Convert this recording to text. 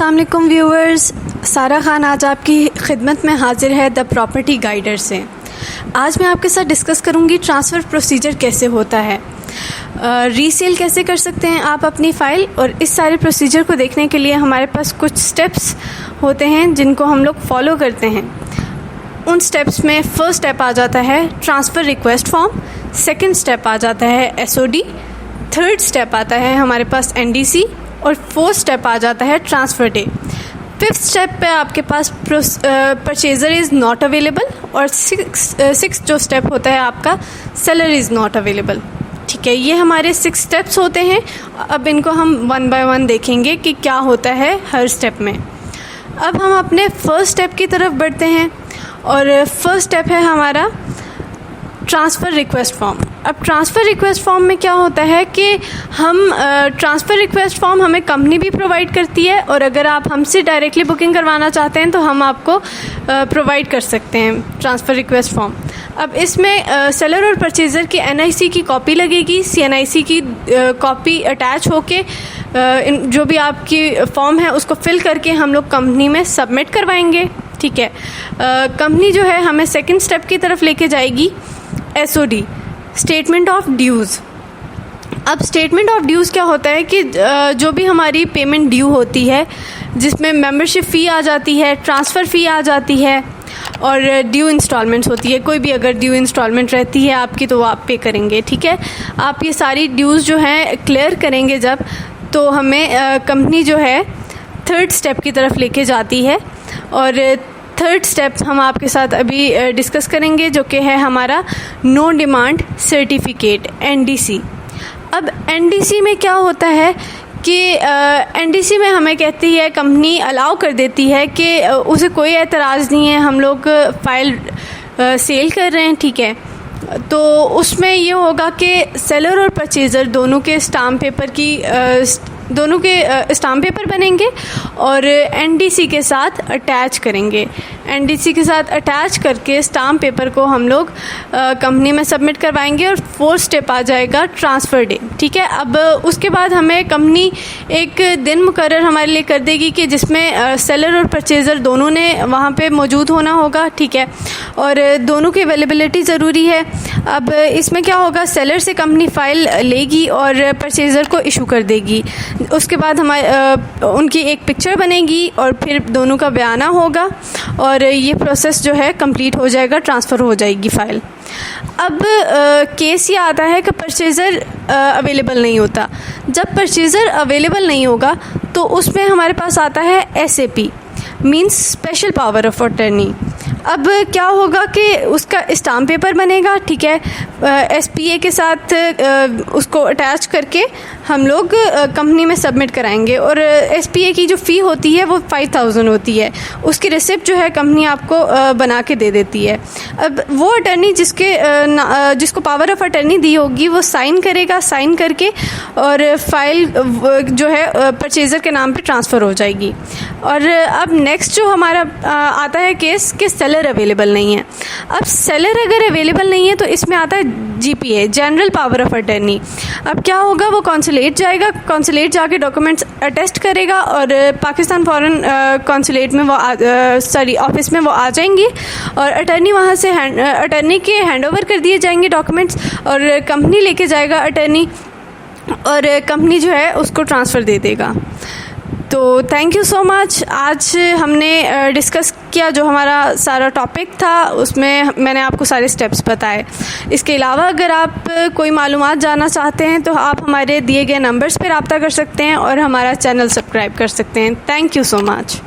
अस्सलाम वालेकुम व्यूअर्स, सारा खान आज आपकी खिदमत में हाजिर है द प्रॉपर्टी गाइडर से। आज मैं आपके साथ डिस्कस करूंगी ट्रांसफ़र प्रोसीजर कैसे होता है, रीसेल कैसे कर सकते हैं आप अपनी फ़ाइल। और इस सारे प्रोसीजर को देखने के लिए हमारे पास कुछ स्टेप्स होते हैं जिनको हम लोग फॉलो करते हैं। उन स्टेप्स में फ़र्स्ट स्टेप आ जाता है transfer request form, second step आ जाता है एसओडी, थर्ड स्टेप आता है हमारे पास एनडीसी और फोर्थ स्टेप आ जाता है ट्रांसफ़र डे। फिफ्थ स्टेप पे आपके पास परचेज़र इज़ नॉट अवेलेबल और सिक्स जो स्टेप होता है आपका सेलर इज़ नॉट अवेलेबल। ठीक है, ये हमारे 6 स्टेप्स होते हैं। अब इनको हम 1 बाय 1 देखेंगे कि क्या होता है हर स्टेप में। अब हम अपने फर्स्ट स्टेप की तरफ बढ़ते हैं और फर्स्ट स्टेप है हमारा ट्रांसफ़र रिक्वेस्ट फॉर्म। अब ट्रांसफ़र रिक्वेस्ट फॉर्म में क्या होता है कि हम ट्रांसफ़र रिक्वेस्ट फॉर्म हमें कंपनी भी प्रोवाइड करती है और अगर आप हमसे डायरेक्टली बुकिंग करवाना चाहते हैं तो हम आपको प्रोवाइड कर सकते हैं ट्रांसफ़र रिक्वेस्ट फॉर्म। अब इसमें सेलर और परचेज़र की एनआईसी की कॉपी लगेगी, सीएनआईसी की कॉपी अटैच होके जो भी आपकी फॉर्म है उसको फिल करके हम लोग कंपनी में सबमिट करवाएंगे। ठीक है, कंपनी जो है हमें सेकंड स्टेप की तरफ लेके जाएगी, एसओडी, स्टेटमेंट ऑफ ड्यूज़। अब स्टेटमेंट ऑफ ड्यूज़ क्या होता है कि जो भी हमारी पेमेंट ड्यू होती है जिसमें मेंबरशिप फ़ी आ जाती है, ट्रांसफ़र फ़ी आ जाती है और ड्यू इंस्टॉलमेंट्स होती है। कोई भी अगर ड्यू इंस्टॉलमेंट रहती है आपकी तो वो आप पे करेंगे। ठीक है, आप ये सारी ड्यूज़ जो हैं क्लियर करेंगे जब, तो हमें कंपनी जो है थर्ड स्टेप की तरफ लेके जाती है और थर्ड स्टेप हम आपके साथ अभी डिस्कस करेंगे जो कि है हमारा नो डिमांड सर्टिफिकेट, एनडीसी। अब एनडीसी में क्या होता है कि एनडीसी में हमें कहती है कंपनी अलाउ कर देती है कि उसे कोई एतराज़ नहीं है, हम लोग फ़ाइल सेल कर रहे हैं। ठीक है, तो उसमें ये होगा कि सेलर और परचेज़र दोनों के स्टाम्प पेपर बनेंगे और एनडीसी के साथ अटैच करेंगे। एनडीसी के साथ अटैच करके स्टाम्प पेपर को हम लोग कंपनी में सबमिट करवाएंगे और फोर्थ स्टेप आ जाएगा ट्रांसफ़र डे। ठीक है, अब उसके बाद हमें कंपनी एक दिन मुकर्रर हमारे लिए कर देगी कि जिसमें सेलर और परचेज़र दोनों ने वहाँ पे मौजूद होना होगा। ठीक है, और दोनों की अवेलेबिलिटी ज़रूरी है। अब इसमें क्या होगा, सेलर से कंपनी फ़ाइल लेगी और परचेज़र को इशू कर देगी। उसके बाद हमारे उनकी एक पिक्चर बनेगी और फिर दोनों का बयाना होगा और ये प्रोसेस जो है कंप्लीट हो जाएगा, ट्रांसफ़र हो जाएगी फ़ाइल। अब केस ये आता है कि परचेज़र अवेलेबल नहीं होता। जब परचेज़र अवेलेबल नहीं होगा तो उसमें हमारे पास आता है SAP, means special power of attorney. अब क्या होगा कि उसका स्टाम्प पेपर बनेगा। ठीक है, एसपीए के साथ उसको अटैच करके हम लोग कंपनी में सबमिट कराएंगे और एसपीए की जो फ़ी होती है वो 5000 होती है। उसकी रिसिप्ट जो है कंपनी आपको बना के दे देती है। अब वो अटर्नी जिसको पावर ऑफ अटर्नी दी होगी वो साइन करेगा, साइन करके और फाइल जो है परचेज़र के नाम पे ट्रांसफ़र हो जाएगी। और अब नेक्स्ट जो हमारा आता है केस कि सेलर अवेलेबल नहीं है। अब सेलर अगर अवेलेबल नहीं है तो इसमें आता है GPA, general power of attorney. अब क्या होगा, वो कॉन्सुलेट जाएगा, कॉन्सुलेट जाके डॉक्यूमेंट्स अटेस्ट करेगा और पाकिस्तान फॉरेन कॉन्सुलेट में ऑफिस में वो आ जाएंगी और अटर्नी वहाँ से अटर्नी के हैंड ओवर कर दिए जाएंगे डॉक्यूमेंट्स और कंपनी लेके जाएगा अटर्नी और कंपनी जो है उसको ट्रांसफ़र दे देगा। तो थैंक यू सो मच। आज हमने डिस्कस किया जो हमारा सारा टॉपिक था, उसमें मैंने आपको सारे स्टेप्स बताए। इसके अलावा अगर आप कोई मालूमात जानना चाहते हैं तो आप हमारे दिए गए नंबर्स पर रब्ता कर सकते हैं और हमारा चैनल सब्सक्राइब कर सकते हैं। Thank you so much.